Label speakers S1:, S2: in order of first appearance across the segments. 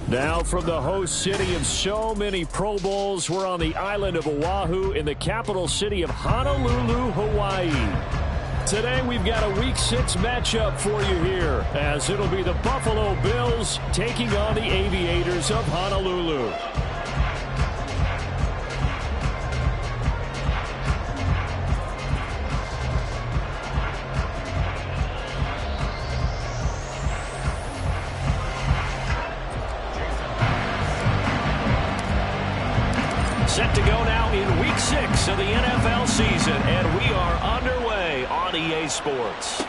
S1: Now from the host city of so many Pro Bowls, we're on the island of Oahu in the capital city of Honolulu, Hawaii. Today we've got a Week 6 matchup for you here, as it'll be the Buffalo Bills taking on the Aviators of Honolulu. Set to go now in Week 6 of the NFL season, and we are underway on EA Sports.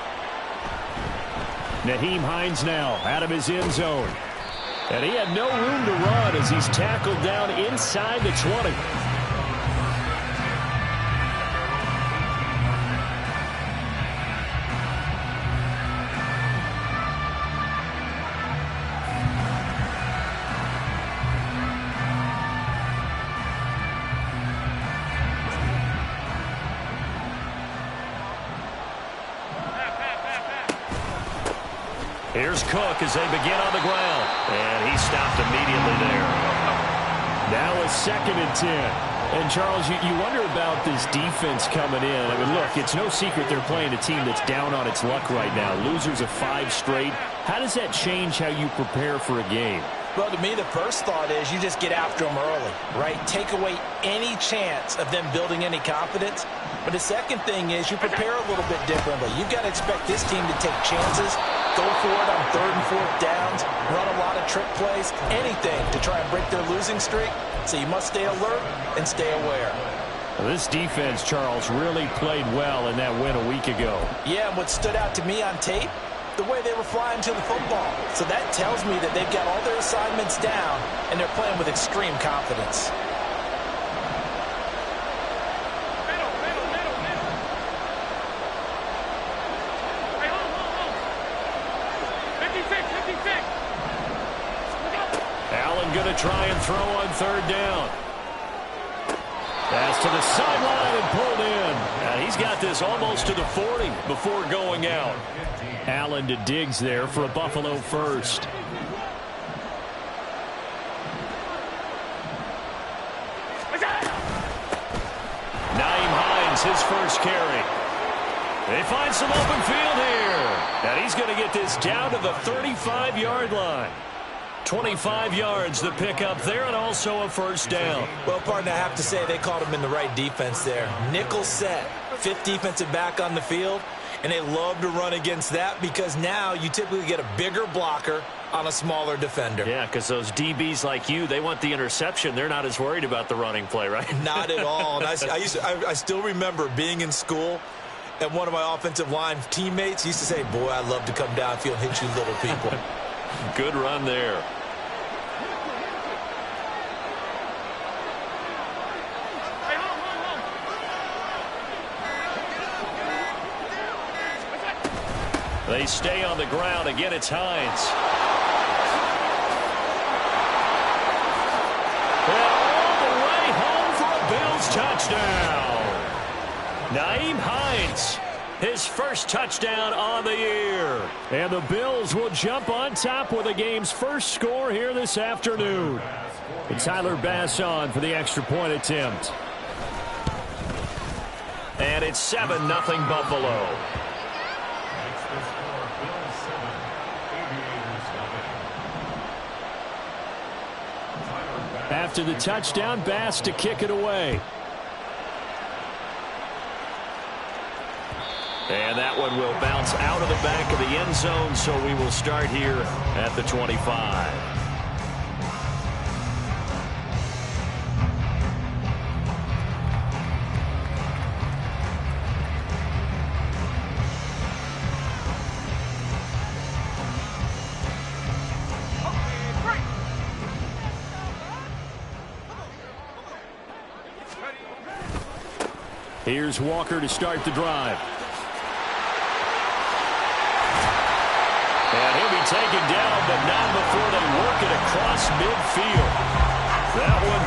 S1: Nyheim Hines now out of his end zone. And he had no room to run as he's tackled down inside the 20. Here's Cook as they begin on the ground. And he stopped immediately there. Now a 2nd and 10. And, Charles, you wonder about this defense coming in. I mean, look, it's no secret they're playing a team that's down on its luck right now. Losers of 5 straight. How does that change how you prepare for a game?
S2: Well, to me, the first thought is you just get after them early, right? Take away any chance of them building any confidence. But the second thing is you prepare a little bit differently. You've got to expect this team to take chances, go for it on 3rd and 4th downs, run a lot of trick plays, anything to try and break their losing streak. So you must stay alert and stay aware.
S1: Well, this defense, Charles, really played well in that win a week ago.
S2: Yeah, and what stood out to me on tape, the way they were flying to the football. So that tells me that they've got all their assignments down, and they're playing with extreme confidence.
S1: Allen going to try and throw on 3rd down. Pass to the sideline and pulled in. And he's got this almost to the 40 before going out. Allen to Diggs there for a Buffalo first. Nyheim Hines, his first carry. They find some open field here. And he's going to get this down to the 35-yard line. 25 yards the pickup there, and also a 1st down.
S2: Well, partner, I have to say they called him in the right defense there. Nickel set, 5th defensive back on the field, and they love to run against that because now you typically get a bigger blocker on a smaller defender.
S1: Yeah, because those DBs like you, they want the interception. They're not as worried about the running play, right?
S2: Not at all. And I still remember being in school, and one of my offensive line teammates used to say, boy, I'd love to come downfield and hit you little people.
S1: Good run there. They stay on the ground. Again, it's Hines. And all the way home for a Bills touchdown. Nyheim Hines, his first touchdown on the year. And the Bills will jump on top with the game's first score here this afternoon. And Tyler Bass on for the extra point attempt. And it's 7-0 Buffalo. After the touchdown, Bass to kick it away. And that one will bounce out of the back of the end zone, so we will start here at the 25. Here's Walker to start the drive. And he'll be taken down, but not before they work it across midfield. That one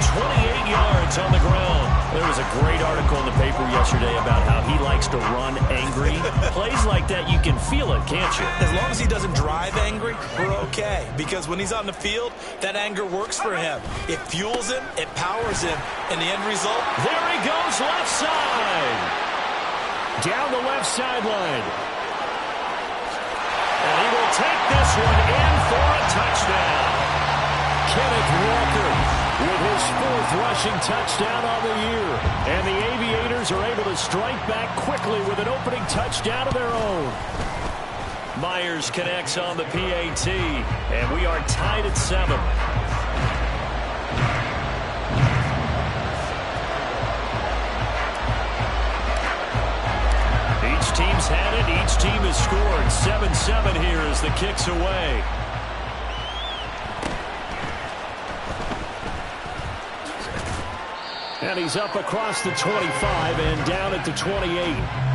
S1: 28 yards on the ground. There was a great article in the paper yesterday about how he likes to run angry. Plays like that, you can feel it, can't you?
S2: As long as he doesn't drive angry, we're okay. Because when he's on the field, that anger works for him. It fuels him, it powers him, and the end result?
S1: There he goes, left side. Down the left sideline. And he will take this one in for a touchdown. Kenneth Walker with his 4th rushing touchdown on the year. And the Aviators are able to strike back quickly with an opening touchdown of their own. Myers connects on the PAT, and we are tied at 7. Each team's had it. Each team has scored. 7-7 here as the kick's away. And he's up across the 25 and down at the 28.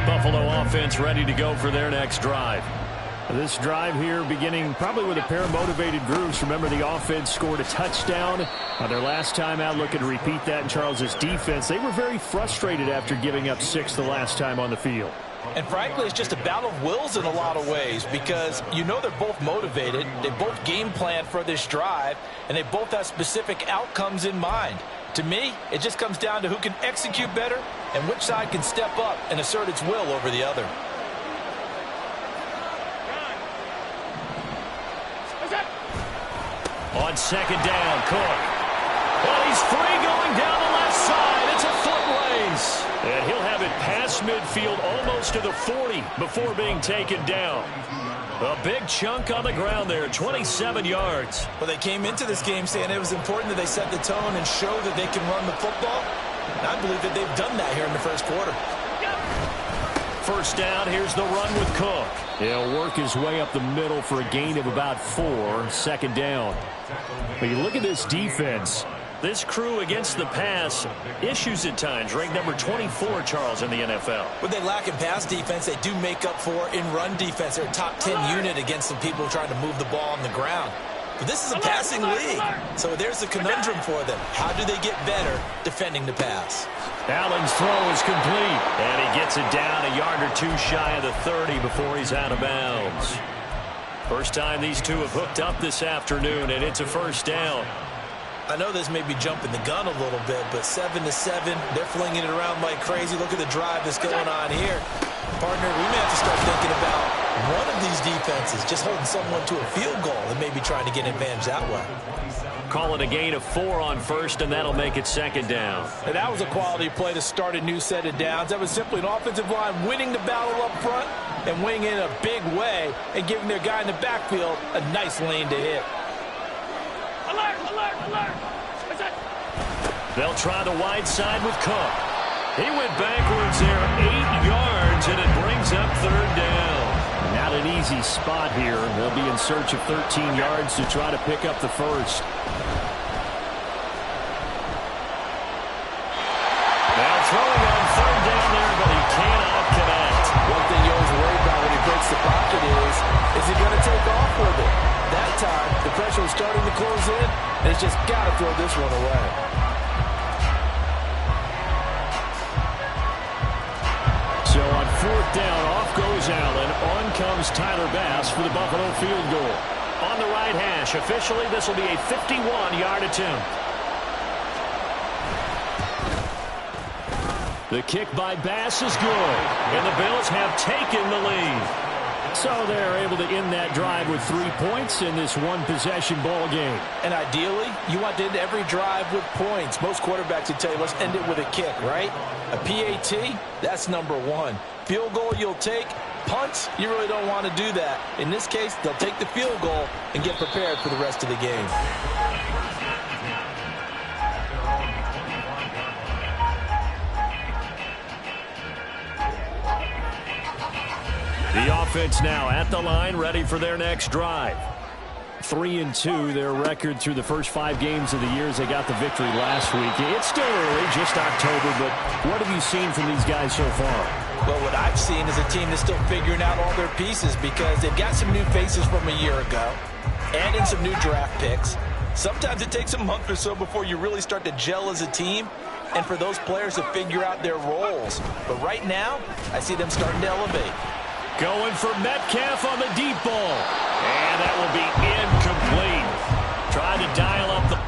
S1: Buffalo offense ready to go for their next drive. This drive here beginning probably with a pair of motivated groups. Remember, the offense scored a touchdown on their last time out. Looking to repeat that in Charles's defense. They were very frustrated after giving up 6 the last time on the field.
S2: And frankly, it's just a battle of wills in a lot of ways because you know they're both motivated. They both game plan for this drive, and they both have specific outcomes in mind. To me, it just comes down to who can execute better and which side can step up and assert its will over the other.
S1: On second down, Cook. Well, he's free going down the left side. It's a foot race. And he'll have it past midfield almost to the 40 before being taken down. A big chunk on the ground there, 27 yards.
S2: Well, they came into this game saying it was important that they set the tone and show that they can run the football. And I believe that they've done that here in the first quarter.
S1: First down, here's the run with Cook. He'll work his way up the middle for a gain of about 4, second down. But you look at this defense. This crew against the pass, issues at times, ranked number 24, Charles, in the NFL.
S2: What they lack in pass defense, they do make up for in run defense. They're a top 10 unit against some people trying to move the ball on the ground. But this is a passing league, so there's a conundrum for them. How do they get better defending the pass?
S1: Allen's throw is complete, and he gets it down a yard or 2 shy of the 30 before he's out of bounds. First time these two have hooked up this afternoon, and it's a first down.
S2: I know this may be jumping the gun a little bit, but 7-7, they're flinging it around like crazy. Look at the drive that's going on here. Partner, we may have to start thinking about one of these defenses just holding someone to a field goal and maybe trying to get an advantage that way.
S1: Call it a gain of 4 on first, and that'll make it second down.
S2: And that was a quality play to start a new set of downs. That was simply an offensive line winning the battle up front and winning in a big way and giving their guy in the backfield a nice lane to hit.
S3: Alert, alert, alert.
S1: They'll try the wide side with Cook. He went backwards there 8 yards, and it brings up third down. Not an easy spot here. They'll be in search of 13 yards to try to pick up the first. Now throwing on third down there, but he cannot connect.
S2: One thing you always worry about when he breaks the pocket is he going to take off with it? That time, the pressure was starting to close in, and he's just got to throw this one away.
S1: So on fourth down, off goes Allen. On comes Tyler Bass for the Buffalo field goal. On the right hash, officially this will be a 51-yard attempt. The kick by Bass is good, and the Bills have taken the lead. So they're able to end that drive with 3 points in this one-possession ball game.
S2: And ideally, you want to end every drive with points. Most quarterbacks would tell you, let's end it with a kick, right? A PAT, that's number 1. Field goal you'll take. Punts, you really don't want to do that. In this case, they'll take the field goal and get prepared for the rest of the game.
S1: The offense now at the line, ready for their next drive. 3-2, their record through the first 5 games of the year as they got the victory last week. It's still early, just October, but what have you seen from these guys so far?
S2: Well, what I've seen is a team that's still figuring out all their pieces because they've got some new faces from a year ago and in some new draft picks. Sometimes it takes a month or so before you really start to gel as a team and for those players to figure out their roles. But right now, I see them starting to elevate.
S1: Going for Metcalf on the deep ball. And that will be incomplete. Trying to dial up the...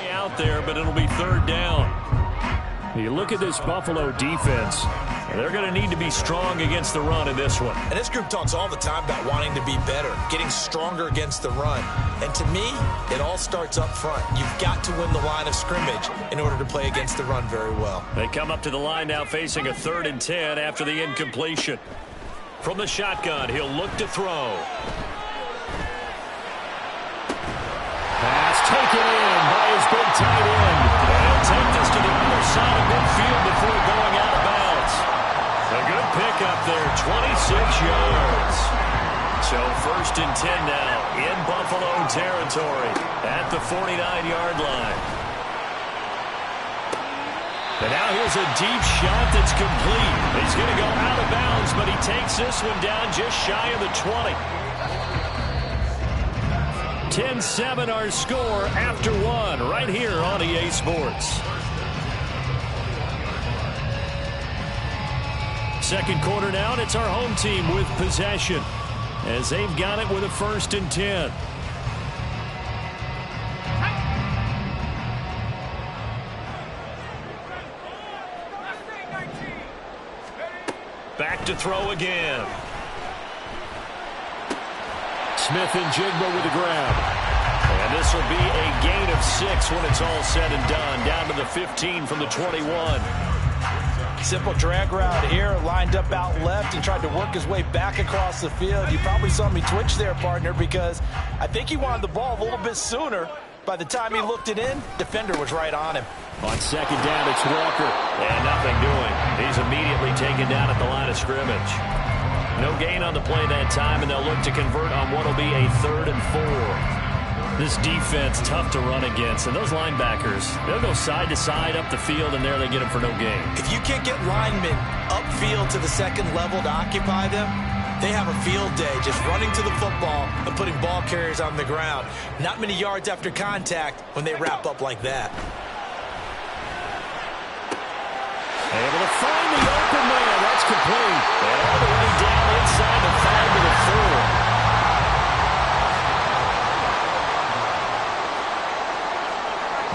S1: out there, but it'll be third down. You look at this Buffalo defense, they're going to need to be strong against the run in this one.
S2: And this group talks all the time about wanting to be better, getting stronger against the run. And to me, it all starts up front. You've got to win the line of scrimmage in order to play against the run very well.
S1: They come up to the line now facing a 3rd and 10 after the incompletion. From the shotgun, he'll look to throw. Pass taken in by his big tight end. They'll take this to the other side of midfield before going out of bounds. A good pickup there, 26 yards. So 1st and 10 now in Buffalo territory at the 49-yard line. And now here's a deep shot that's complete. He's going to go out of bounds, but he takes this one down just shy of the 20. 10-7 our score after 1 right here on EA Sports. Second quarter now, and it's our home team with possession as they've got it with a 1st and 10. Back to throw again. Smith and Jigba with the grab. And this will be a gain of 6 when it's all said and done. Down to the 15 from the 21.
S2: Simple drag route here, lined up out left and tried to work his way back across the field. You probably saw me twitch there, partner, because I think he wanted the ball a little bit sooner. By the time he looked it in, defender was right on him.
S1: On 2nd down, it's Walker. And nothing doing. He's immediately taken down at the line of scrimmage. No gain on the play that time, and they'll look to convert on what will be a 3rd and 4. This defense, tough to run against. And those linebackers, they'll go side to side up the field, and there they get them for no gain.
S2: If you can't get linemen upfield to the 2nd level to occupy them, They have a field day just running to the football and putting ball carriers on the ground. Not many yards after contact when they wrap up like that.
S1: Able to find the open man. That's complete. And all the way down inside the 5 to the 4.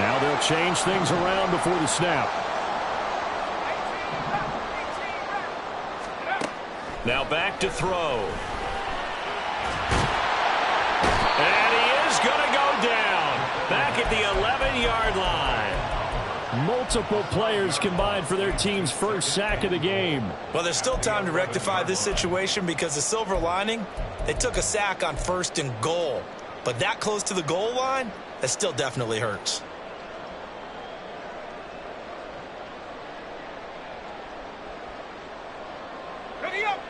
S1: Now they'll change things around before the snap. Now back to throw. And he is going to go down. Back at the 11-yard line. Multiple players combined for their team's first sack of the game.
S2: Well, there's still time to rectify this situation because the silver lining, they took a sack on 1st and goal. But that close to the goal line, that still definitely hurts.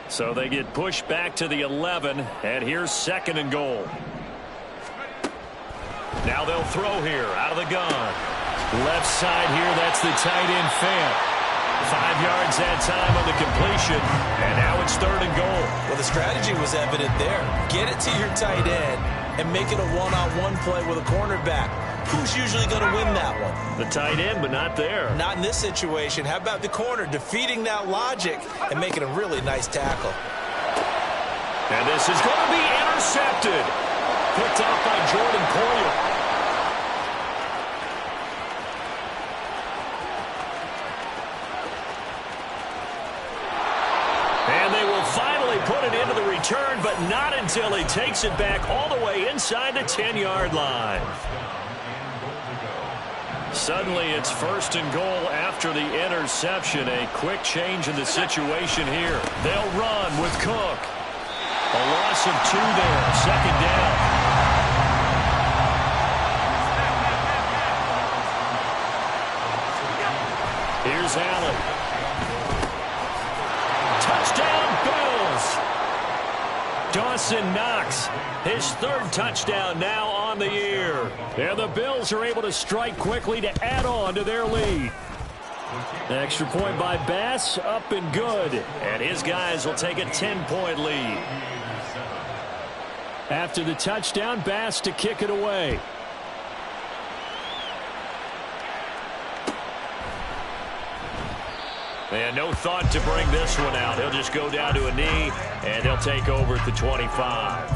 S1: So they get pushed back to the 11, and here's 2nd and goal. Now they'll throw here out of the gun. Left side here, that's the tight end Fant. 5 yards that time on the completion, and now it's 3rd and goal.
S2: Well, the strategy was evident there. Get it to your tight end and make it a one-on-one play with a cornerback. Who's usually going to win that one?
S1: The tight end, but not there.
S2: Not in this situation. How about the corner defeating that logic and making a really nice tackle?
S1: And this is going to be intercepted. Picked off by Jordan Poyer. And they will finally put it into the return, but not until he takes it back all the way inside the 10-yard line. Suddenly it's 1st and goal after the interception. A quick change in the situation here. They'll run with Cook. A loss of 2 there. 2nd down. Here's Allen. Touchdown, Bills. Dawson Knox, his 3rd touchdown now on the year. And the Bills are able to strike quickly to add on to their lead. Extra point by Bass, up and good. And his guys will take a 10-point lead. After the touchdown, Bass to kick it away. And no thought to bring this one out. He'll just go down to a knee, and they'll take over at the 25.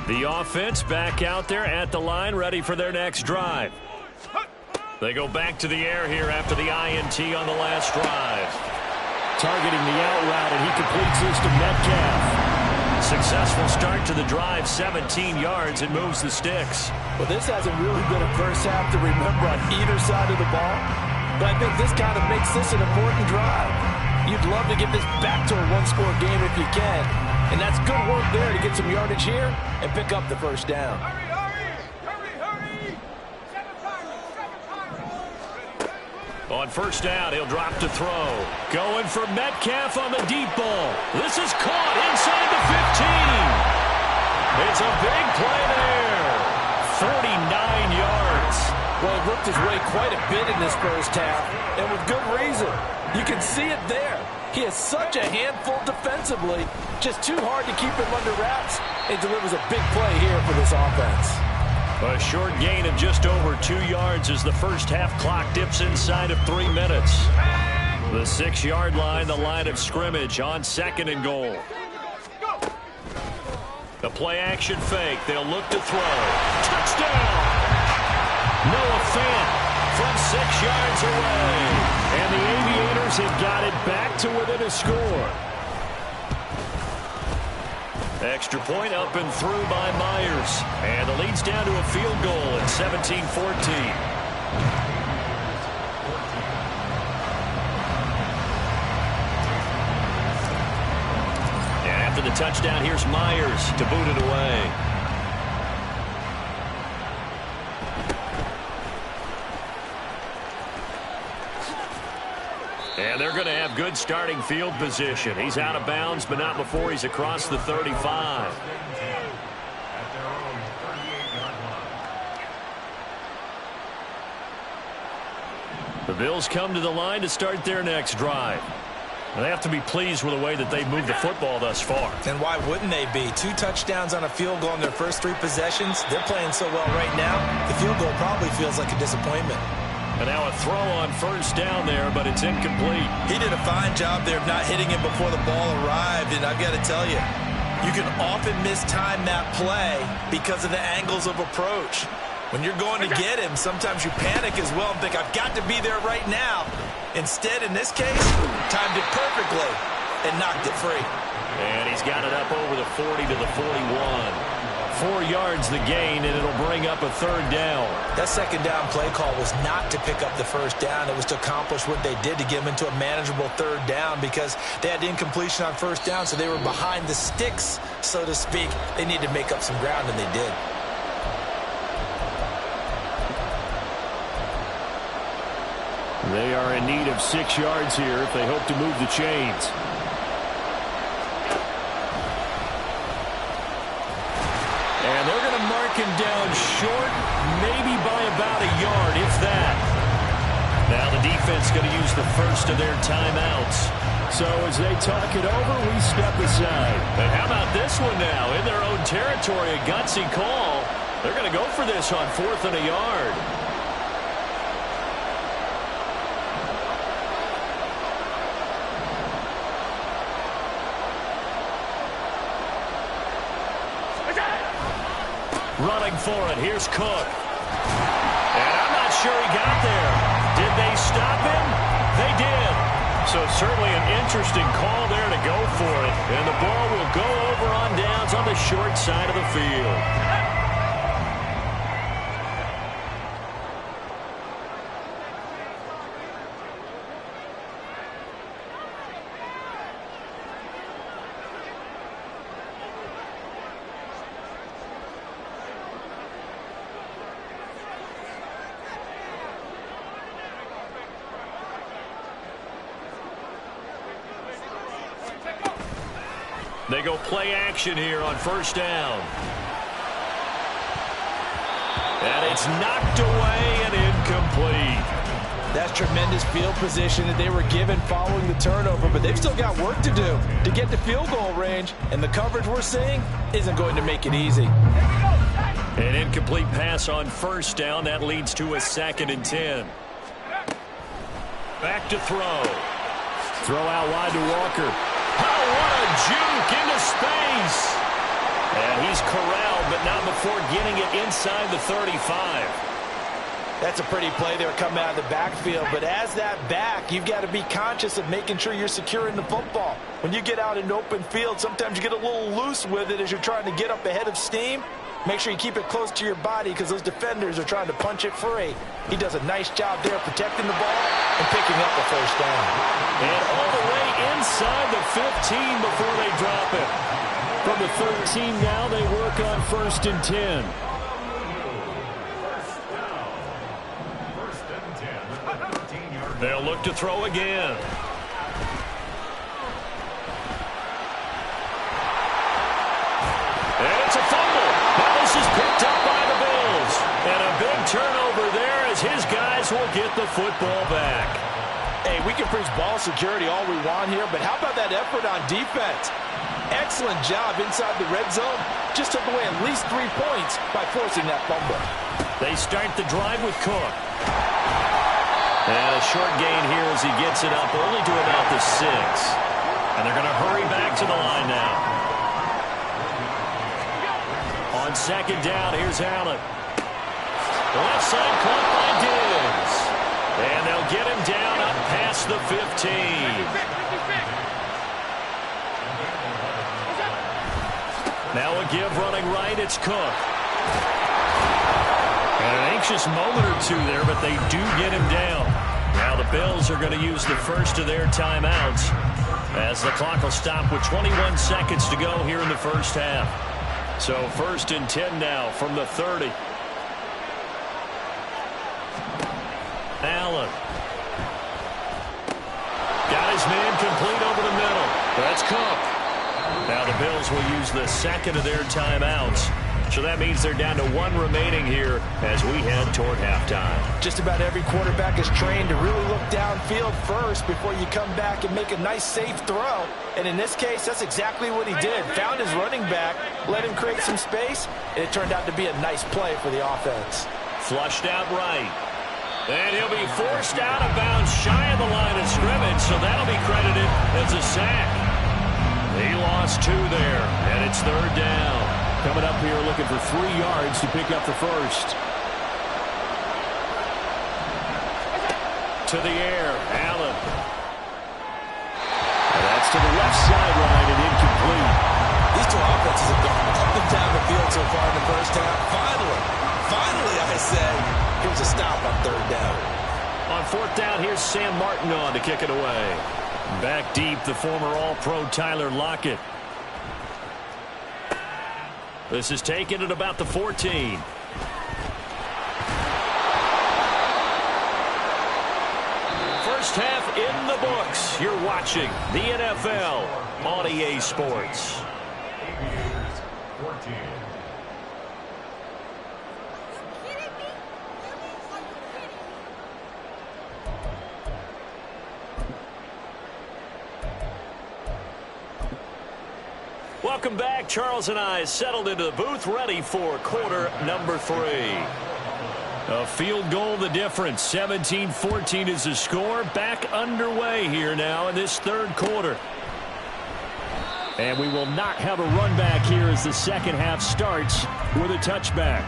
S1: The offense back out there at the line, ready for their next drive. They go back to the air here after the INT on the last drive. Targeting the out route, and he completes this to Metcalf. Successful start to the drive, 17 yards, and moves the sticks.
S2: Well, this hasn't really been a first half to remember on either side of the ball, but I think this kind of makes this an important drive. You'd love to get this back to a one-score game if you can, and that's good work there to get some yardage here and pick up the 1st down.
S1: On 1st down, he'll drop to throw. Going for Metcalf on the deep ball. This is caught inside the 15. It's a big play there. 49 yards.
S2: Well, he worked his way quite a bit in this first half, and with good reason. You can see it there. He is such a handful defensively. Just too hard to keep him under wraps. He delivers a big play here for this offense.
S1: A short gain of just over 2 yards as the first half clock dips inside of 3 minutes. The 6-yard line, the line of scrimmage on 2nd and goal. The play action fake. They'll look to throw. Touchdown! Noah Fant from 6 yards away. And the Aviators have got it back to within a score. Extra point up and through by Myers. And the lead's down to a field goal at 17-14. And after the touchdown, here's Myers to boot it away. And they're going to have good starting field position. He's out of bounds, but not before he's across the 35. The Bills come to the line to start their next drive. They have to be pleased with the way that they've moved the football thus far.
S2: And why wouldn't they be? 2 touchdowns on a field goal in their first 3 possessions. They're playing so well right now, the field goal probably feels like a disappointment.
S1: And now a throw on first down there, but it's incomplete.
S2: He did a fine job there of not hitting him before the ball arrived, and I've got to tell you, you can often mistime that play because of the angles of approach. When you're going to get him, sometimes you panic as well and think, I've got to be there right now. Instead, in this case, timed it perfectly and knocked it free.
S1: And he's got it up over the 40 to the 41. 4 yards the gain, and it'll bring up a 3rd down.
S2: That 2nd down play call was not to pick up the 1st down. It was to accomplish what they did to get them into a manageable 3rd down because they had incompletion on 1st down, so they were behind the sticks, so to speak. They needed to make up some ground, and they did.
S1: They are in need of 6 yards here if they hope to move the chains. And they're going to mark him down short, maybe by about a yard, if that. Now the defense going to use the first of their timeouts. So as they talk it over, we step aside. And how about this one now? In their own territory, a gutsy call. They're going to go for this on 4th and a yard. Running for it. Here's Cook. And I'm not sure he got there. Did they stop him? They did. So certainly an interesting call there to go for it. And the ball will go over on downs on the short side of the field. They go play action here on 1st down. And it's knocked away and incomplete.
S2: That's tremendous field position that they were given following the turnover, but they've still got work to do to get to field goal range, and the coverage we're seeing isn't going to make it easy.
S1: An incomplete pass on 1st down. That leads to a 2nd and 10. Back to throw. Throw out wide to Walker. Oh, what a juke into space. And he's corralled, but not before getting it inside the 35.
S2: That's a pretty play there coming out of the backfield, but as that back, you've got to be conscious of making sure you're securing the football. When you get out in open field, sometimes you get a little loose with it as you're trying to get up ahead of steam. Make sure you keep it close to your body because those defenders are trying to punch it free. He does a nice job there protecting the ball and picking up the 1st down.
S1: And all the way inside the 15 before they drop it. From the 13 now, they work on 1st and 10. They'll look to throw again. And it's a fumble. Now this is picked up by the Bills. And a big turnover there as his guys will get the football back.
S2: Hey, we can preach ball security all we want here, but how about that effort on defense? Excellent job inside the red zone. Just took away at least 3 points by forcing that fumble.
S1: They start the drive with Cook. And a short gain here as he gets it up only to about the 6. And they're going to hurry back to the line now. On 2nd down, here's Allen. Left side caught by Diggs. And they'll get him down up past the 15. Now a give running right, it's Cook. And an anxious moment or two there, but they do get him down. Now the Bills are going to use the first of their timeouts as the clock will stop with 21 seconds to go here in the 1st half. So 1st and 10 now from the 30. Allen. Got his man complete over the middle. That's Cook. Now the Bills will use the 2nd of their timeouts So that means they're down to 1 remaining here as we head toward halftime.
S2: Just about every quarterback is trained to really look downfield first before you come back and make a nice, safe throw. And in this case, that's exactly what he did. Found his running back, let him create some space, and it turned out to be a nice play for the offense.
S1: Flushed out right. And he'll be forced out of bounds shy of the line of scrimmage, so that'll be credited as a sack. He lost 2 there, and it's 3rd down.
S4: Coming up here looking for 3 yards to pick up the first.
S1: To the air, Allen. And that's to the left sideline and incomplete.
S2: These two offenses have gone up and down the field so far in the first half. Finally, I said, here's a stop on 3rd down.
S1: On 4th down, here's Sam Martin on to kick it away. Back deep, the former All-Pro Tyler Lockett. This is taken at about the 14. First half in the books. You're watching the NFL on EA Sports. Welcome back. Charles and I settled into the booth, ready for quarter number 3. A field goal the difference. 17-14 is the score. Back underway here now in this 3rd quarter. And we will not have a run back here as the second half starts with a touchback.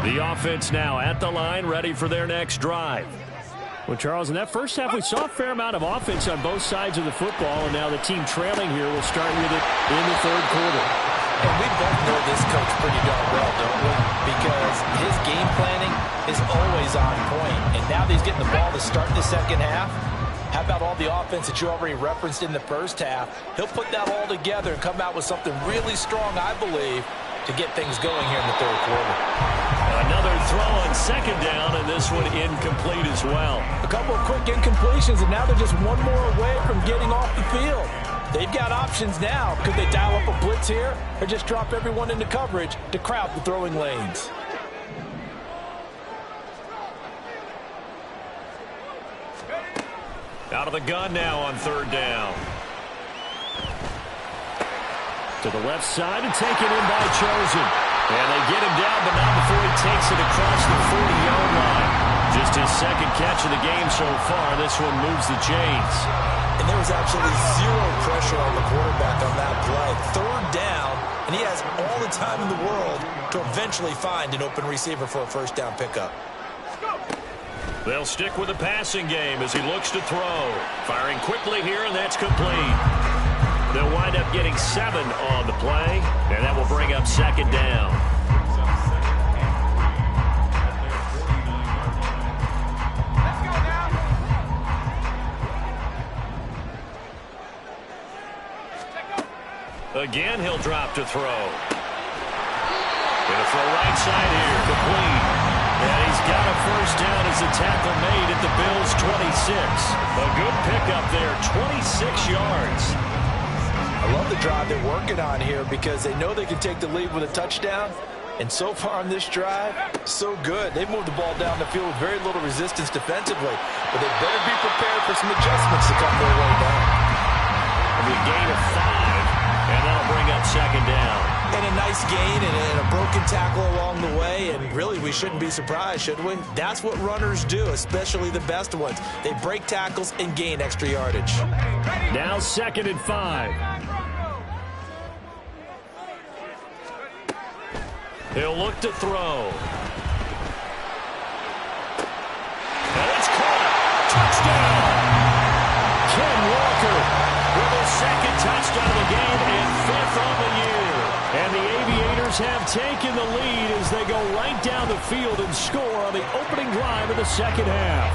S1: The offense now at the line, ready for their next drive. Well, Charles, in that first half, we saw a fair amount of offense on both sides of the football, and now the team trailing here will start with it in the 3rd quarter.
S2: And we both know this coach pretty darn well, don't we? Because his game planning is always on point. And now that he's getting the ball to start the second half, how about all the offense that you already referenced in the first half? He'll put that all together and come out with something really strong, I believe, to get things going here in the 3rd quarter.
S1: Another throw on 2nd down, and this one incomplete as well.
S2: A couple of quick incompletions, and now they're just one more away from getting off the field. They've got options now. Could they dial up a blitz here or just drop everyone into coverage to crowd the throwing lanes?
S1: Out of the gun now on 3rd down. To the left side and taken in by Chosen. And they get him down, but not before he takes it across the 40-yard line. Just his 2nd catch of the game so far. This one moves the chains.
S2: And there was absolutely zero pressure on the quarterback on that play. 3rd down, and he has all the time in the world to eventually find an open receiver for a 1st down pickup.
S1: They'll stick with the passing game as he looks to throw. Firing quickly here, and that's complete. They'll wind up getting 7 on the play, and that will bring up 2nd down. Again, he'll drop to throw. Gonna throw right side here, complete. And he's got a 1st down as the tackle made at the Bills' 26. A good pickup there, 26 yards.
S2: I love the drive they're working on here because they know they can take the lead with a touchdown. And so far on this drive, so good. They've moved the ball down the field with very little resistance defensively. But they better be prepared for some adjustments to come their way now.
S1: It'll be a gain of 5, and that'll bring up 2nd down.
S2: And a nice gain and a broken tackle along the way. And really, we shouldn't be surprised, should we? That's what runners do, especially the best ones. They break tackles and gain extra yardage.
S1: Now 2nd and 5. He'll look to throw. And it's caught. Touchdown! Ken Walker with his 2nd touchdown of the game and 5th on the year. And the Aviators have taken the lead as they go right down the field and score on the opening drive of the 2nd half.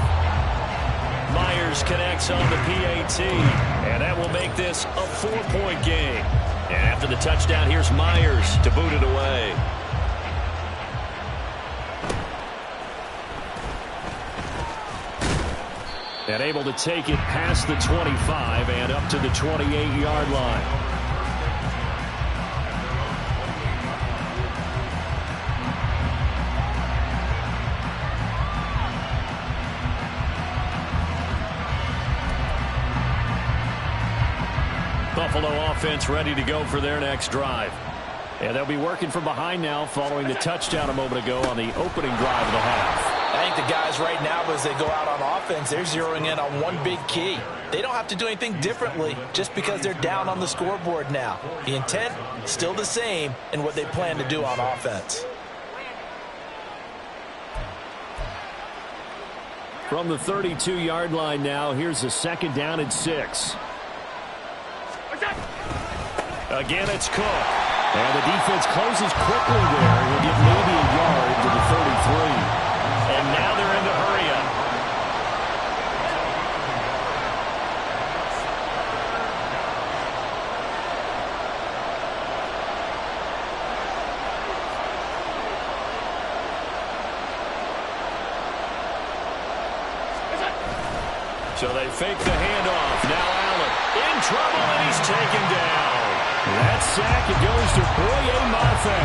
S1: Myers connects on the PAT, and that will make this a 4-point game. And after the touchdown, here's Myers to boot it away. And able to take it past the 25 and up to the 28-yard line. Buffalo offense ready to go for their next drive. And they'll be working from behind now following the touchdown a moment ago on the opening drive of the half.
S2: I think the guys right now, as they go out on offense, they're zeroing in on one big key. They don't have to do anything differently just because they're down on the scoreboard now. The intent, still the same in what they plan to do on offense.
S1: From the 32-yard line now, here's a 2nd down and 6. Again, it's Cook. And the defense closes quickly there. He'll get maybe a yard to the 33. And now they're in the hurry-up. So they fake the handoff. Now Allen in trouble, and he's taken down. That sack, it goes to Boye Mafe.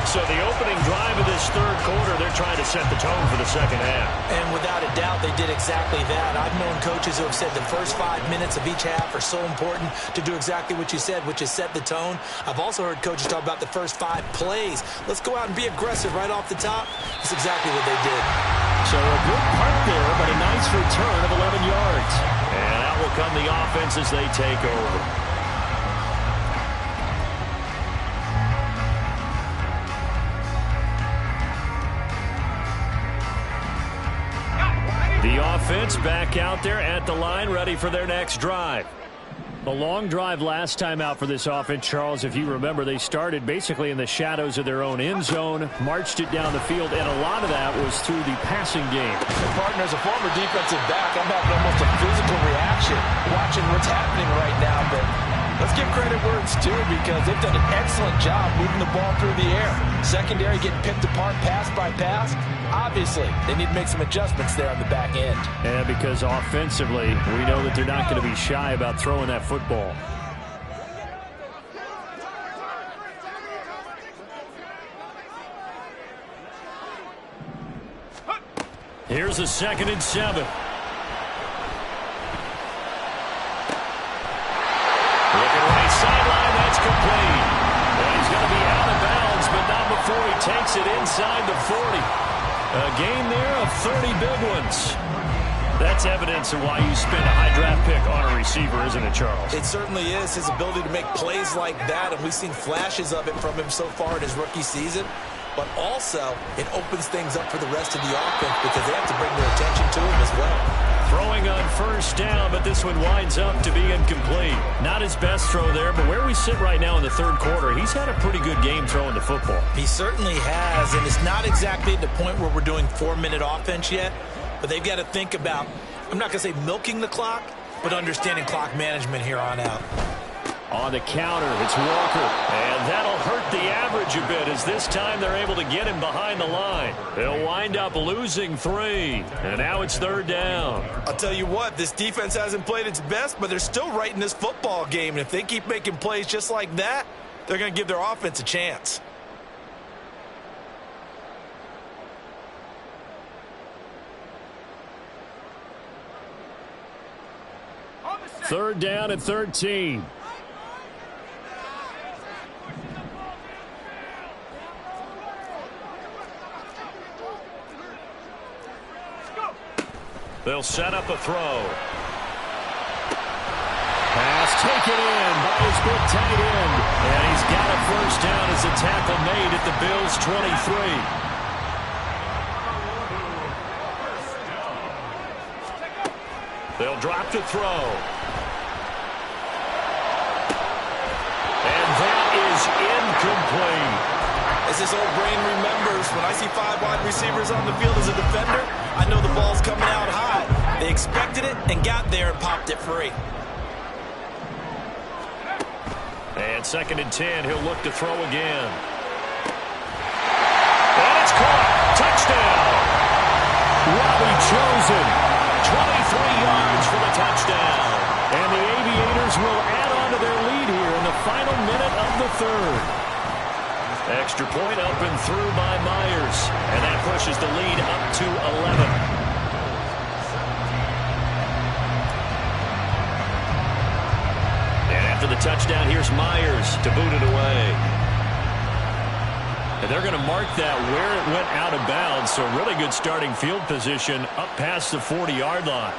S1: So the opening drive of this third quarter, they're trying to set the tone for the second half.
S2: And without a doubt, they did exactly that. I've known coaches who have said the first 5 minutes of each half are so important to do exactly what you said, which is set the tone. I've also heard coaches talk about the first 5 plays. Let's go out and be aggressive right off the top. That's exactly what they did.
S1: So a good punt there, but a nice return of 11 yards. And out will come the offense as they take over. The offense back out there at the line, ready for their next drive. A long drive last time out for this offense, Charles. If you remember, they started basically in the shadows of their own end zone, marched it down the field, and a lot of that was through the passing game.
S2: And partner, as a former defensive back, I'm having almost a physical reaction watching what's happening right now. But let's give credit where it's due, because they've done an excellent job moving the ball through the air. Secondary getting picked apart pass by pass. Obviously, they need to make some adjustments there on the back end.
S1: And because offensively, we know that they're not going to be shy about throwing that football. Here's a 2nd and 7. Looking right sideline, that's complete. And he's going to be out of bounds, but not before he takes it inside the 40. A gain there of 30 big ones. That's evidence of why you spend a high draft pick on a receiver, isn't it, Charles?
S2: It certainly is. His ability to make plays like that, and we've seen flashes of it from him so far in his rookie season. But also, it opens things up for the rest of the offense because they have to bring their attention to him as well.
S1: Throwing on first down, but this one winds up to be incomplete. Not his best throw there, but where we sit right now in the third quarter, he's had a pretty good game throwing the football.
S2: He certainly has, and it's not exactly at the point where we're doing 4-minute offense yet, but they've got to think about, I'm not going to say milking the clock, but understanding clock management here on out.
S1: On the counter, it's Walker, and that'll hurt the average a bit as this time they're able to get him behind the line. They'll wind up losing 3, and now it's 3rd down.
S2: I'll tell you what, this defense hasn't played its best, but they're still right in this football game, and if they keep making plays just like that, they're going to give their offense a chance.
S1: Third down and 13. They'll set up a throw. Pass taken in by his big tight end. And he's got a first down as a tackle made at the Bills' 23. They'll drop to throw. And that is incomplete.
S2: As this old brain remembers, when I see 5 wide receivers on the field as a defender, I know the ball's coming out high. They expected it and got there and popped it free.
S1: And 2nd and 10, he'll look to throw again. And it's caught. Touchdown. Robbie Chosen. 23 touchdown.
S4: And the Aviators will add on to their lead here in the final minute of the third.
S1: Extra point up and through by Myers. And that pushes the lead up to 11. After the touchdown, here's Myers to boot it away. And they're going to mark that where it went out of bounds, so really good starting field position up past the 40-yard line.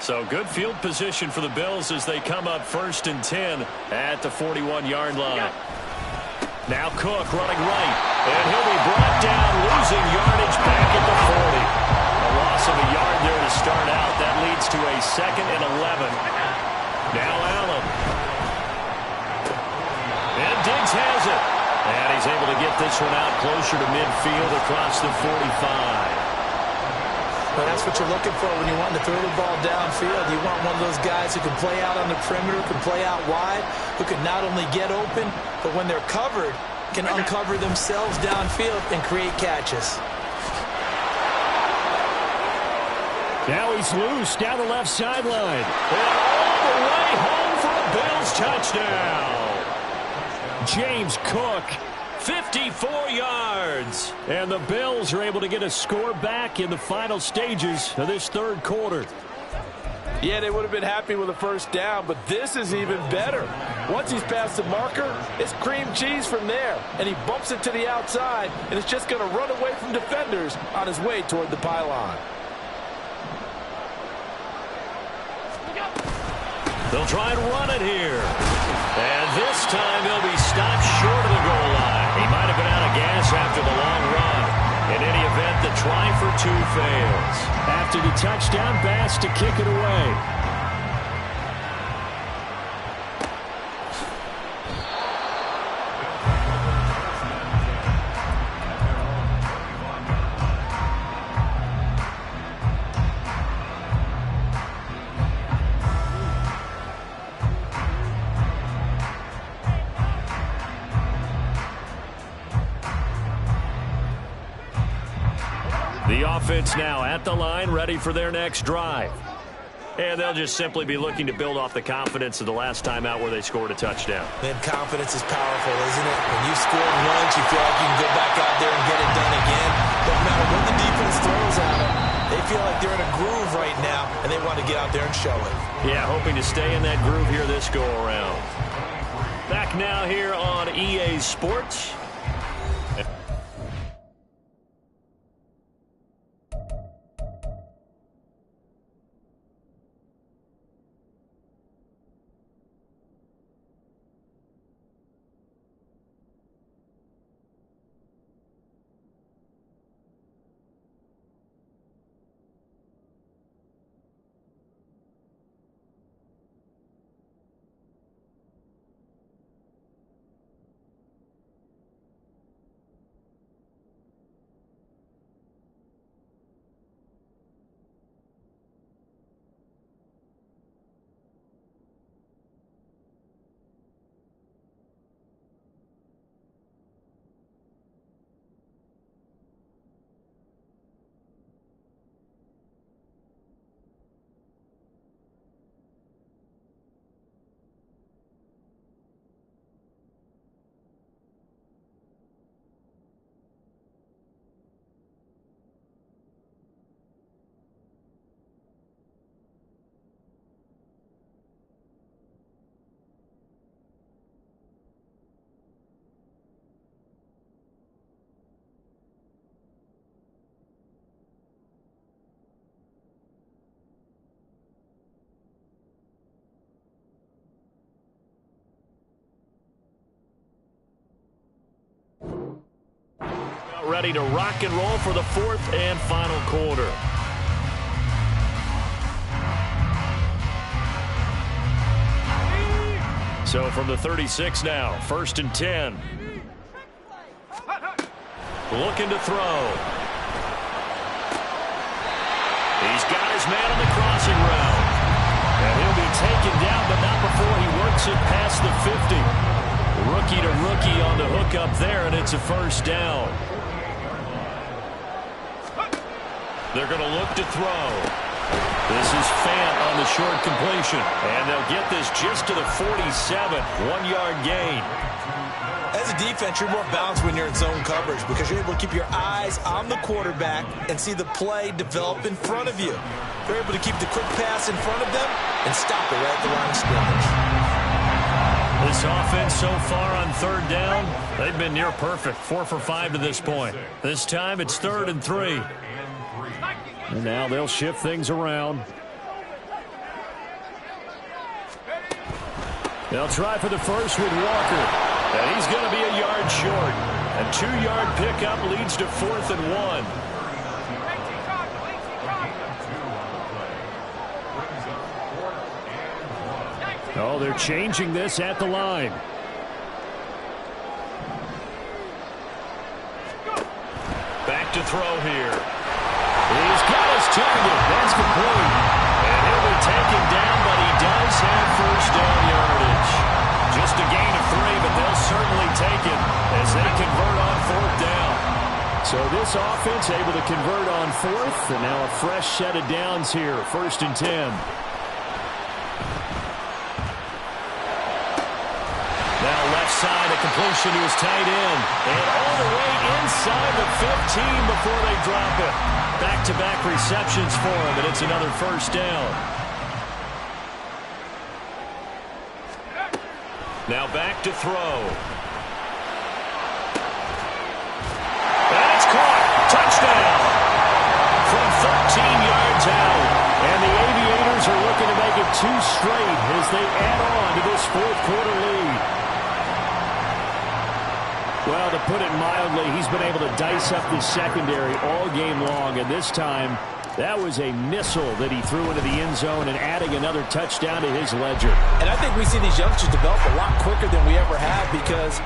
S1: So good field position for the Bills as they come up 1st and 10 at the 41-yard line. Now Cook running right, and he'll be brought down, losing yardage back at the 40. A loss of a yard there to start out. That leads to a 2nd and 11. Now Allen. And Diggs has it. And he's able to get this one out closer to midfield across the 45.
S2: Well, that's what you're looking for when you want to throw the ball downfield. You want one of those guys who can play out on the perimeter, can play out wide, who can not only get open, but when they're covered, can uncover themselves downfield and create catches.
S4: Now he's loose down the left sideline.
S1: And all the way home for a Bills touchdown.
S4: James Cook.
S1: 54 yards.
S4: And the Bills are able to get a score back in the final stages of this third quarter.
S5: Yeah, they would have been happy with a first down, but this is even better. Once he's past the marker, it's cream cheese from there. And he bumps it to the outside, and it's just going to run away from defenders on his way toward the pylon.
S1: They'll try and run it here. And this time he'll be stopped short of the goal line. He might have been out of gas after the long run. In any event, the try for 2 fails.
S4: After the touchdown, Bass to kick it away.
S1: The offense now at the line, ready for their next drive. And they'll just simply be looking to build off the confidence of the last time out where they scored a touchdown.
S2: Man, confidence is powerful, isn't it? When you scored once, you feel like you can go back out there and get it done again. Doesn't matter what the defense throws at them. They feel like they're in a groove right now, and they want to get out there and show it.
S1: Yeah, hoping to stay in that groove here this go-around. Back now here on EA Sports. Ready to rock and roll for the 4th and final quarter. So from the 36 now, 1st and 10. Looking to throw. He's got his man on the crossing route. And he'll be taken down, but not before he works it past the 50. Rookie to rookie on the hook up there, and it's a first down. They're going to look to throw. This is Fant on the short completion. And they'll get this just to the 47. 1-yard gain.
S2: As a defense, you're more balanced when you're in zone coverage because you're able to keep your eyes on the quarterback and see the play develop in front of you. You're able to keep the quick pass in front of them and stop it right at the line of scrimmage.
S1: This offense so far on third down, they've been near perfect. 4 for 5 to this point. This time it's 3rd and 3.
S4: And now they'll shift things around. They'll try for the first with Walker.
S1: And he's going to be a yard short. A 2-yard pickup leads to 4th and 1.
S4: Oh, they're changing this at the line.
S1: Back to throw here. He's got his target. That's complete. And he'll be taken down, but he does have first down yardage. Just a gain of 3, but they'll certainly take it as they convert on 4th down.
S4: So this offense able to convert on 4th, and now a fresh set of downs here. 1st and 10.
S1: Now left side, a completion to his tight end. And all the way inside the 15 before they drop it. Back-to-back receptions for him, and it's another first down. Now back to throw. And it's caught. Touchdown. From 13 yards out. And the Aviators are looking to make it 2 straight as they add on to this 4th quarter lead.
S4: Well, to put it mildly, he's been able to dice up the secondary all game long, and this time that was a missile that he threw into the end zone and adding another touchdown to his ledger.
S2: And I think we see these youngsters develop a lot quicker than we ever have because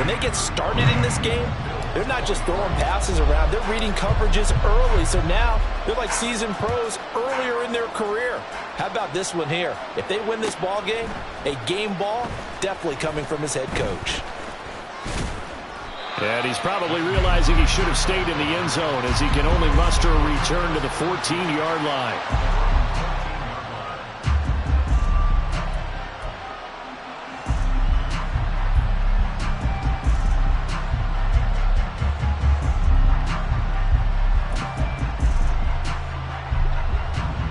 S2: when they get started in this game, they're not just throwing passes around. They're reading coverages early, so now they're like seasoned pros earlier in their career. How about this one here? If they win this ball game, a game ball definitely coming from his head coach.
S4: And he's probably realizing he should have stayed in the end zone as he can only muster a return to the 14-yard line.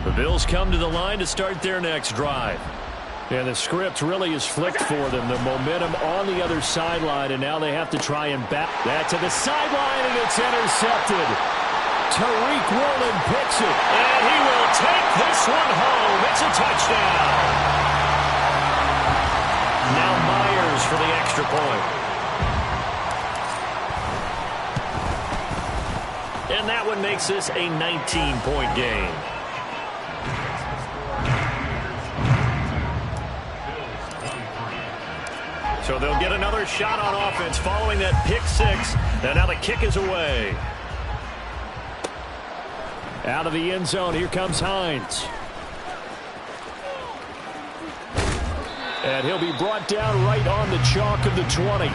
S1: The Bills come to the line to start their next drive.
S4: And the script really is flicked for them. The momentum on the other sideline, and now they have to try and back that to the sideline, and it's intercepted. Tariq Woolen picks it.
S1: And he will take this one home. It's a touchdown. Now Myers for the extra point. And that one makes this a 19-point game. So they'll get another shot on offense following that pick 6. And now the kick is away.
S4: Out of the end zone, here comes Hines. And he'll be brought down right on the chalk of the 20.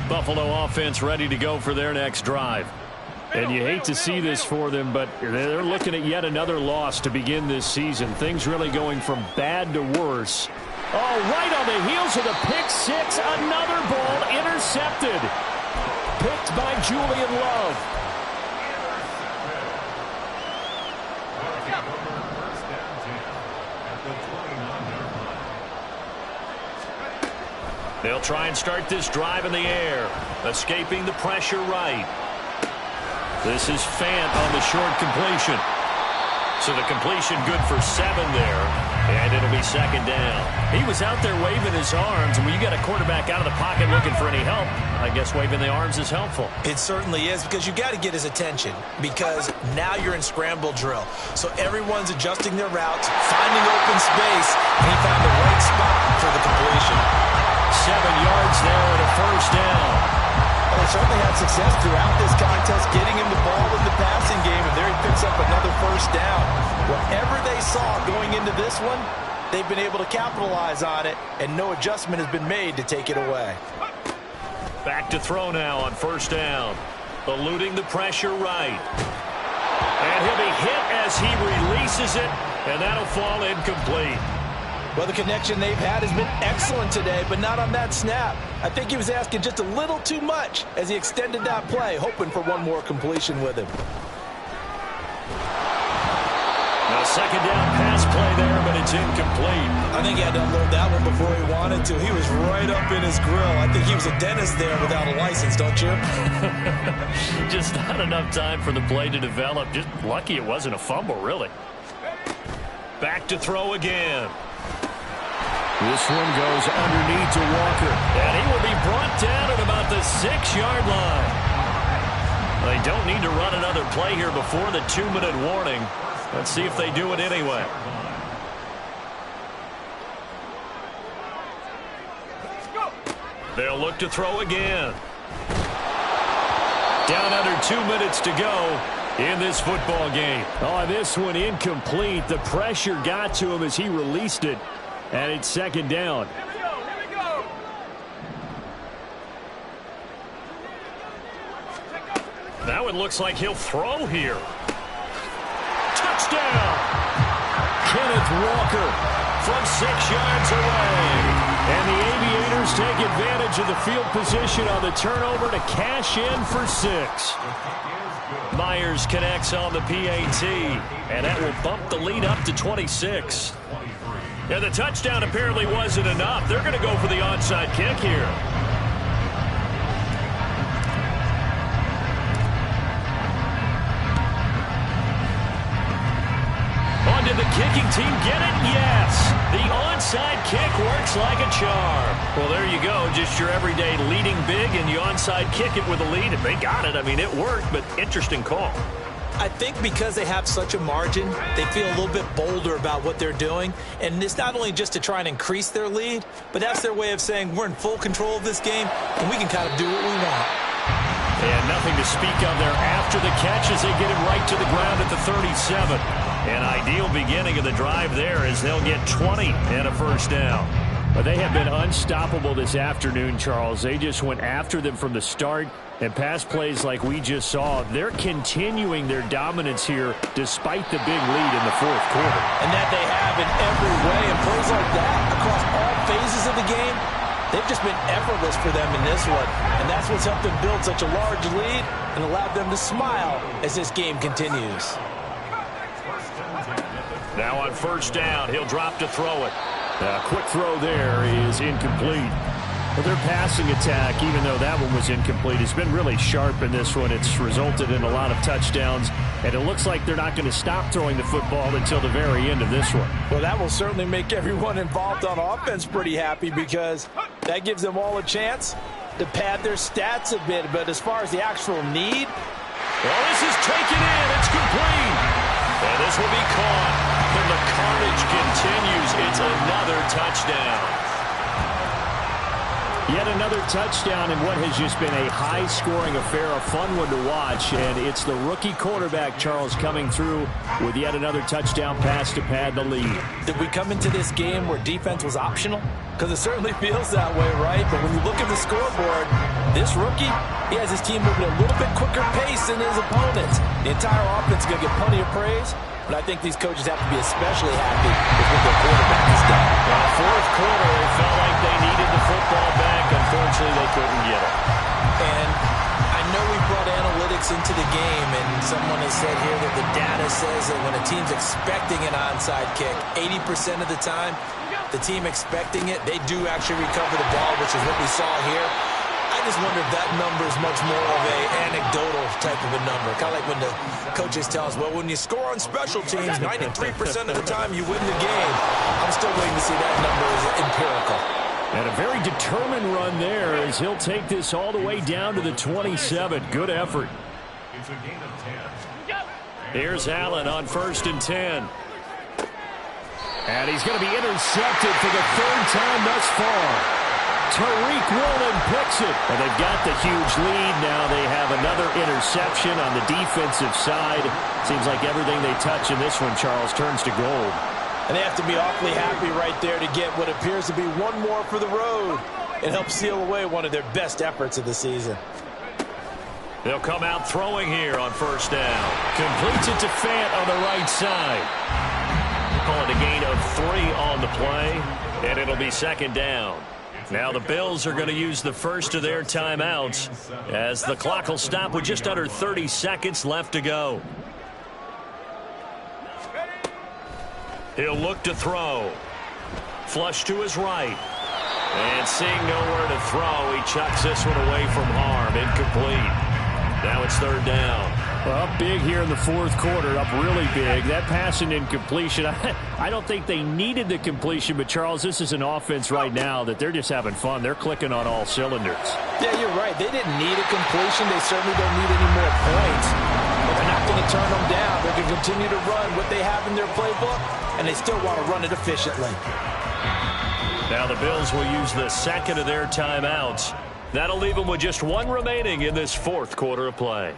S1: Buffalo offense ready to go for their next drive.
S4: And you hate to see this for them, but they're looking at yet another loss to begin this season. Things really going from bad to worse. Oh, right on the heels of the pick 6. Another ball intercepted. Picked by Julian Love.
S1: They'll try and start this drive in the air. Escaping the pressure right. This is Fant on the short completion. So the completion good for 7 there.
S4: And it'll be second down. He was out there waving his arms, and when you got a quarterback out of the pocket looking for any help, I guess waving the arms is helpful.
S2: It certainly is, because you got to get his attention, because now you're in scramble drill. So everyone's adjusting their routes, finding open space, and he found the right spot for the completion.
S4: 7 yards there and a first down.
S5: Well, they certainly had success throughout this contest, getting him the ball in the passing game, and there he picks up another first down. Whatever they saw going into this one, they've been able to capitalize on it, and no adjustment has been made to take it away.
S4: Back to throw now on first down. Eluding the pressure right. And he'll be hit as he releases it, and that'll fall incomplete.
S5: Well, the connection they've had has been excellent today, but not on that snap. I think he was asking just a little too much as he extended that play, hoping for one more completion with him.
S4: Now, second down pass play there, but it's incomplete.
S2: I think he had to unload that one before he wanted to. He was right up in his grill. I think he was a dentist there without a license, don't you?
S4: Just not enough time for the play to develop. Just lucky it wasn't a fumble, really. Back to throw again. This one goes underneath to Walker. And he will be brought down at about the 6-yard line. They don't need to run another play here before the 2-minute warning. Let's see if they do it anyway. They'll look to throw again. Down under 2 minutes to go in this football game. Oh, this one incomplete. The pressure got to him as he released it. And it's second down.
S3: Here we go.
S4: Now it looks like he'll throw here. Touchdown! Kenneth Walker from 6 yards away. And the Aviators take advantage of the field position on the turnover to cash in for 6. Myers connects on the PAT, and that will bump the lead up to 26. Yeah, the touchdown apparently wasn't enough. They're going to go for the onside kick here. On did the kicking team get it? Yes. The onside kick works like a charm. Well, there you go. Just your everyday leading big, and you onside kick it with a lead. If they got it, I mean, it worked, but interesting call.
S2: I think because they have such a margin, they feel a little bit bolder about what they're doing. And it's not only just to try and increase their lead, but that's their way of saying we're in full control of this game, and we can kind of do what we want.
S4: And nothing to speak of there after the catch as they get him right to the ground at the 37. An ideal beginning of the drive there as they'll get 20 and a first down. But they have been unstoppable this afternoon, Charles. They just went after them from the start. And pass plays like we just saw, they're continuing their dominance here despite the big lead in the fourth quarter.
S2: And that they have in every way. And plays like that across all phases of the game, they've just been effortless for them in this one. And that's what's helped them build such a large lead and allowed them to smile as this game continues.
S4: Now on first down, he'll drop to throw it. Quick throw there is incomplete. Well, their passing attack, even though that one was incomplete, has been really sharp in this one. It's resulted in a lot of touchdowns, and it looks like they're not going to stop throwing the football until the very end of this one.
S5: Well, that will certainly make everyone involved on offense pretty happy because that gives them all a chance to pad their stats a bit. But as far as the actual need,
S4: well, this is taken in. It's complete. And this will be caught. And the carnage continues. It's another touchdown. Yet another touchdown in what has just been a high-scoring affair, a fun one to watch. And it's the rookie quarterback, Charles, coming through with yet another touchdown pass to pad the lead.
S2: Did we come into this game where defense was optional? Because it certainly feels that way, right? But when you look at the scoreboard, this rookie, he has his team moving at a little bit quicker pace than his opponents. The entire offense is going to get plenty of praise. But I think these coaches have to be especially happy with what their quarterback has done.
S4: Well, fourth quarter, they felt like they needed the football back. Unfortunately, they couldn't get it.
S2: And I know we brought analytics into the game, and someone has said here that the data says that when a team's expecting an onside kick, 80% of the time, the team expecting it, they do actually recover the ball, which is what we saw here. I I just wonder if that number is much more of a anecdotal type of a number. Kind of like when the coaches tell us, well, when you score on special teams, 93% of the time you win the game. I'm still waiting to see that number as empirical.
S4: And a very determined run there as he'll take this all the way down to the 27. Good effort.
S3: It's a gain of 10.
S4: Here's Allen on 1st and 10. And he's going to be intercepted for the 3rd time thus far. Tariq Woolen picks it. And they've got the huge lead. Now they have another interception on the defensive side. Seems like everything they touch in this one, Charles, turns to gold.
S2: And they have to be awfully happy right there to get what appears to be one more for the road. It helps seal away one of their best efforts of the season.
S4: They'll come out throwing here on 1st down. Completes it to Fant on the right side. Call it a gain of 3 on the play, and it'll be 2nd down. Now the Bills are going to use the first of their timeouts as the clock will stop with just under 30 seconds left to go. He'll look to throw. Flush to his right. And seeing nowhere to throw, he chucks this one away from harm. Incomplete. Now it's 3rd down. Well, up big here in the 4th quarter, up really big. That pass and incompletion, I don't think they needed the completion, but Charles, this is an offense right now that they're just having fun. They're clicking on all cylinders.
S2: Yeah, you're right. They didn't need a completion. They certainly don't need any more points. But they're not going to turn them down. They're going to continue to run what they have in their playbook, and they still want to run it efficiently.
S4: Now the Bills will use the 2nd of their timeouts. That'll leave them with just 1 remaining in this 4th quarter of play.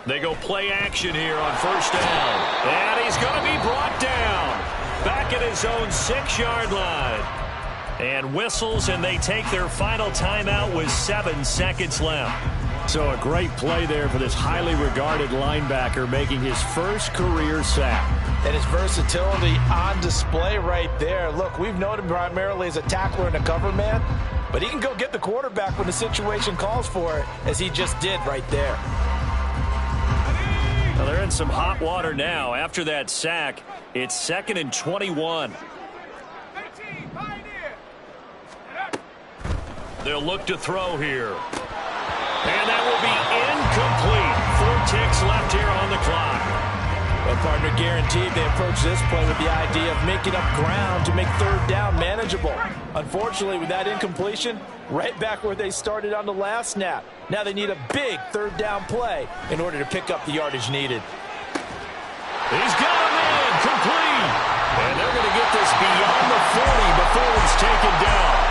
S4: They go play action here on 1st down. And he's going to be brought down. Back at his own 6-yard line. And whistles, and they take their final timeout with 7 seconds left. So a great play there for this highly regarded linebacker making his first career sack.
S2: And his versatility on display right there. Look, we've known him primarily as a tackler and a cover man, but he can go get the quarterback when the situation calls for it, as he just did right there.
S4: Well, they're in some hot water now. After that sack, it's 2nd and 21. They'll look to throw here. And that will be incomplete. 4 ticks left here on the clock.
S2: Well, partner, guaranteed they approach this play with the idea of making up ground to make 3rd down manageable. Unfortunately, with that incompletion, right back where they started on the last snap. Now they need a big 3rd down play in order to pick up the yardage needed.
S4: He's got him in, complete. And they're going to get this beyond the 40 before he's taken down.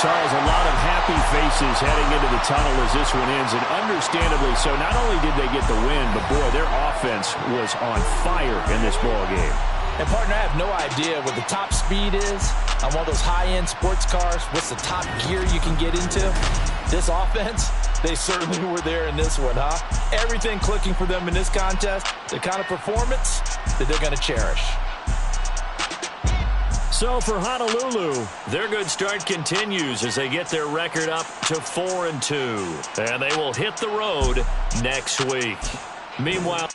S4: Charles, a lot of happy faces heading into the tunnel as this one ends, and understandably so. Not only did they get the win, but boy, their offense was on fire in this ball game.
S2: And partner, I have no idea what the top speed is on one of those high-end sports cars. What's the top gear you can get into? This offense, they certainly were there in this one, huh? Everything clicking for them in this contest, the kind of performance that they're going to cherish.
S4: So for Honolulu, their good start continues as they get their record up to 4-2. And they will hit the road next week. Meanwhile,